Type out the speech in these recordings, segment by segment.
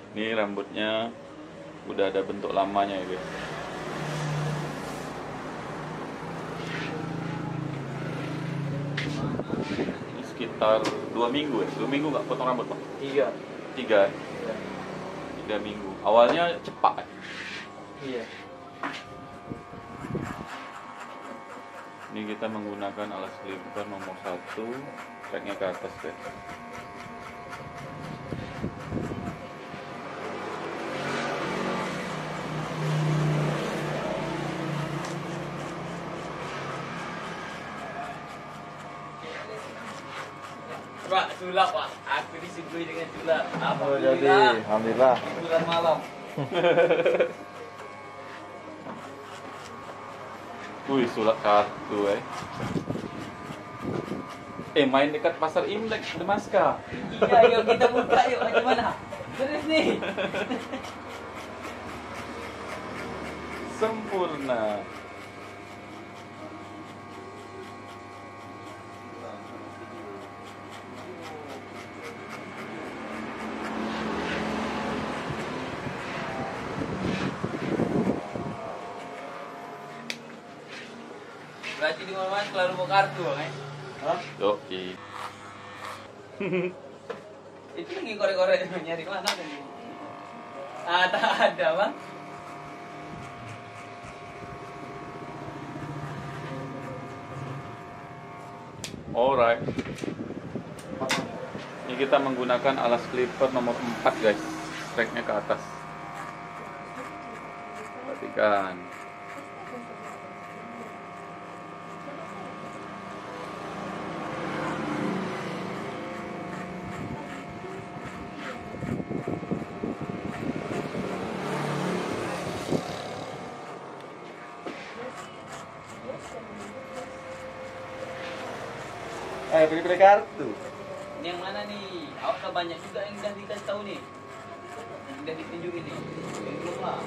Ini rambutnya udah ada bentuk lamanya ya guys. Ini sekitar 2 minggu ya. 2 minggu nggak potong rambut Pak? 3. 3 minggu. Awalnya cepat. Iya. Ini kita menggunakan alas clipper nomor 1, treknya ke atas guys. Pak, sulap Pak. Aku disuguhi dengan sulap. Oh, jadi alhamdulillah. Bulan malam. Wih, sulap kartu main dekat pasar Imlek, Demaska. Iya, yuk kita buka yuk. Macam mana? Terus nih. Sempurna. Berarti di mana-mana selalu mau kartu, kan? Hah? Oke. Itu lagi korek-korek nyari mana tadi? Ah, tak ada, Bang. Alright. Ini kita menggunakan alas clipper nomor 4 guys. Treknya ke atas. Perhatikan. Pilih-pilih kartu. Ini yang mana nih? Awak udah banyak juga yang udah dikasih tahu nih. Yang udah ditunjukin nih. Yang belum lah.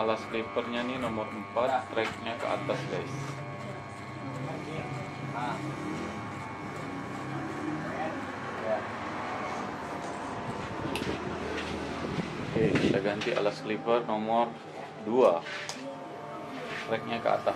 Alas clippernya nih nomor 4, treknya ke atas guys. Ah. Oke, kita ganti alas clipper nomor 2, treknya ke atas.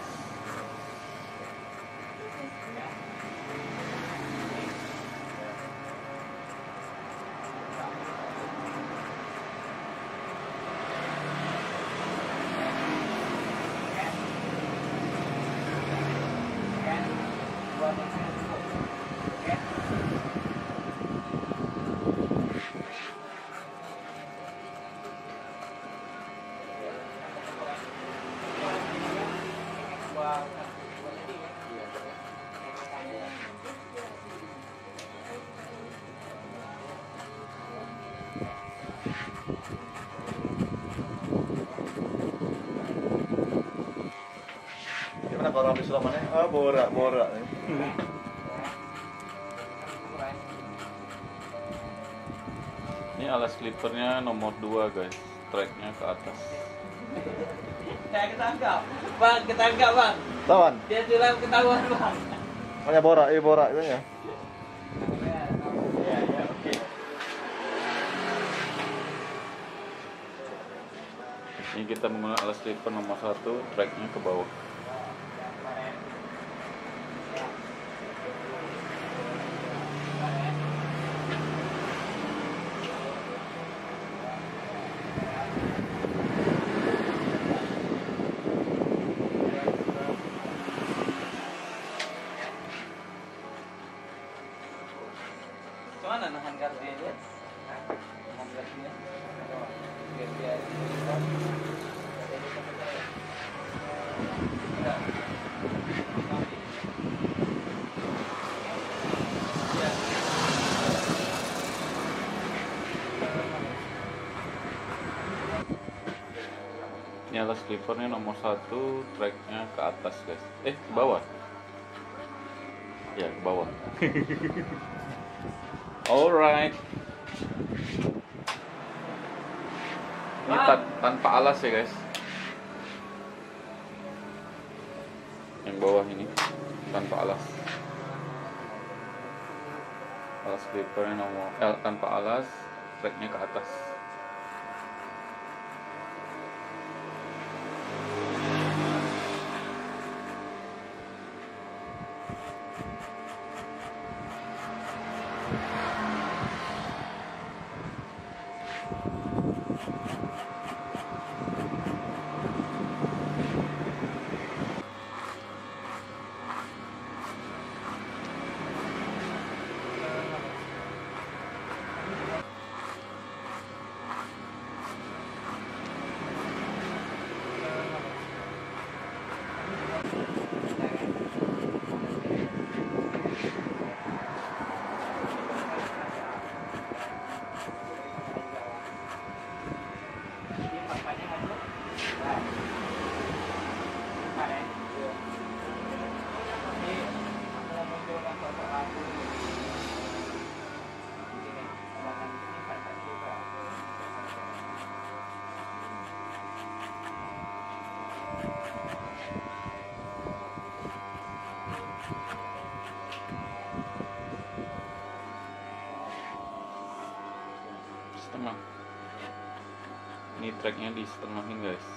Gimana kalau habis sulamannya? Ah, borak. Ini alas clippernya nomor 2 guys, treknya ke atas. Saya ketangkap. Bang, ketangkap, Bang. Lawan. Dia sudah ketahuan, Bang. Makanya borak itu ya. Oke. Ini kita menggunakan alas clipper nomor 1, treknya ke bawah. Mana nahan kartunya dia? Nahan kartunya. Biar dia Ini alas clippernya nomor 1, treknya ke atas guys. Ke bawah. Ya, ke bawah. Alright. Ini tanpa alas ya guys. Yang bawah ini tanpa alas. Alas clippernya nomor L tanpa alas, tracknya ke atas. Setengah. Ini tracknya di setengahin guys.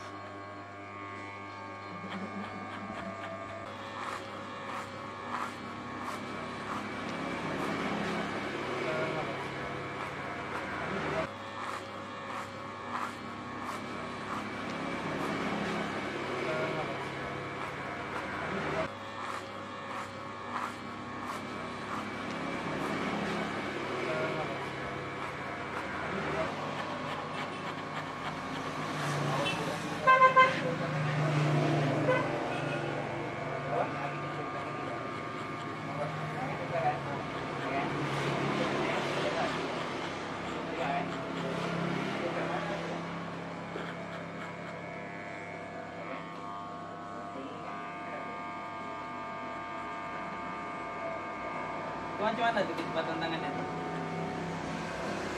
Cuman ada tuh tantangannya.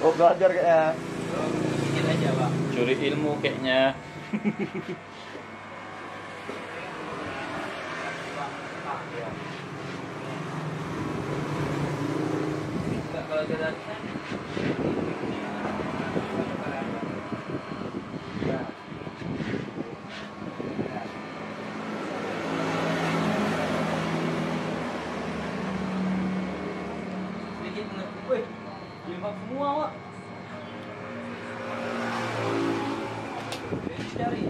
Oh, belajar kayaknya. Sedikit aja, Pak. Curi ilmu kayaknya. Enggak, kalau jalan sedikit mengerti. Wih, jilbab semua, Wak. Cari.